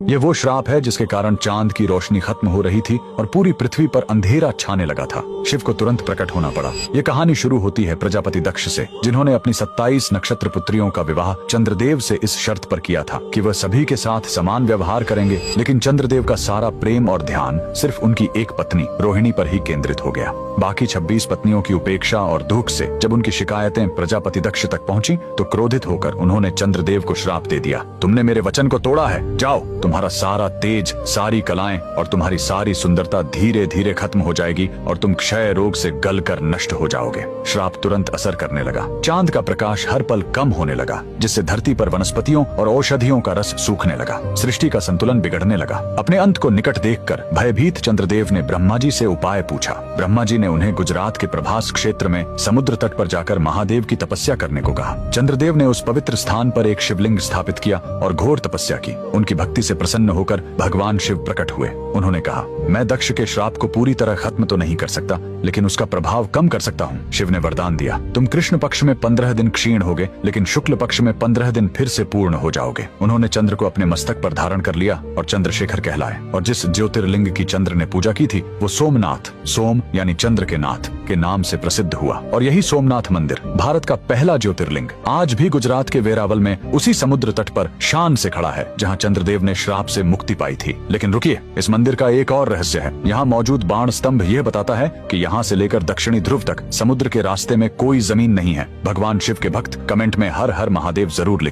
ये वो श्राप है जिसके कारण चांद की रोशनी खत्म हो रही थी और पूरी पृथ्वी पर अंधेरा छाने लगा था। शिव को तुरंत प्रकट होना पड़ा। ये कहानी शुरू होती है प्रजापति दक्ष से, जिन्होंने अपनी 27 नक्षत्र पुत्रियों का विवाह चंद्रदेव से इस शर्त पर किया था कि वह सभी के साथ समान व्यवहार करेंगे। लेकिन चंद्रदेव का सारा प्रेम और ध्यान सिर्फ उनकी एक पत्नी रोहिणी पर ही केंद्रित हो गया। बाकी 26 पत्नियों की उपेक्षा और दुख से जब उनकी शिकायतें प्रजापति दक्ष तक पहुंची तो क्रोधित होकर उन्होंने चंद्रदेव को श्राप दे दिया, तुमने मेरे वचन को तोड़ा है, जाओ, तुम्हारा सारा तेज, सारी कलाएं और तुम्हारी सारी सुंदरता धीरे धीरे खत्म हो जाएगी और तुम क्षय रोग से गलकर नष्ट हो जाओगे। श्राप तुरंत असर करने लगा। चांद का प्रकाश हर पल कम होने लगा, जिससे धरती पर वनस्पतियों और औषधियों का रस सूखने लगा। सृष्टि का संतुलन बिगड़ने लगा। अपने अंत को निकट देखकर भयभीत चंद्रदेव ने ब्रह्मा जी से उपाय पूछा। ब्रह्मा जी ने उन्हें गुजरात के प्रभास क्षेत्र में समुद्र तट पर जाकर महादेव की तपस्या करने को कहा। चंद्रदेव ने उस पवित्र स्थान पर एक शिवलिंग स्थापित किया और घोर तपस्या की। उनकी भक्ति से प्रसन्न होकर भगवान शिव प्रकट हुए। उन्होंने कहा, मैं दक्ष के श्राप को पूरी तरह खत्म तो नहीं कर सकता, लेकिन उसका प्रभाव कम कर सकता हूँ। शिव ने वरदान दिया, तुम कृष्ण पक्ष में 15 दिन क्षीण होगे, लेकिन शुक्ल पक्ष में 15 दिन फिर से पूर्ण हो जाओगे। उन्होंने चंद्र को अपने मस्तक पर धारण कर लिया और चंद्रशेखर कहलाए। और जिस ज्योतिर्लिंग की चंद्र ने पूजा की थी वो सोमनाथ, सोम यानी चंद्र के नाथ के नाम से प्रसिद्ध हुआ। और यही सोमनाथ मंदिर भारत का पहला ज्योतिर्लिंग आज भी गुजरात के वेरावल में उसी समुद्र तट पर शान से खड़ा है, जहाँ चंद्रदेव ने श्राप से मुक्ति पाई थी। लेकिन रुकिए, इस मंदिर का एक और रहस्य है। यहाँ मौजूद बाण स्तंभ यह बताता है कि यहाँ से लेकर दक्षिणी ध्रुव तक समुद्र के रास्ते में कोई जमीन नहीं है। भगवान शिव के भक्त कमेंट में हर हर महादेव जरूर लिखें।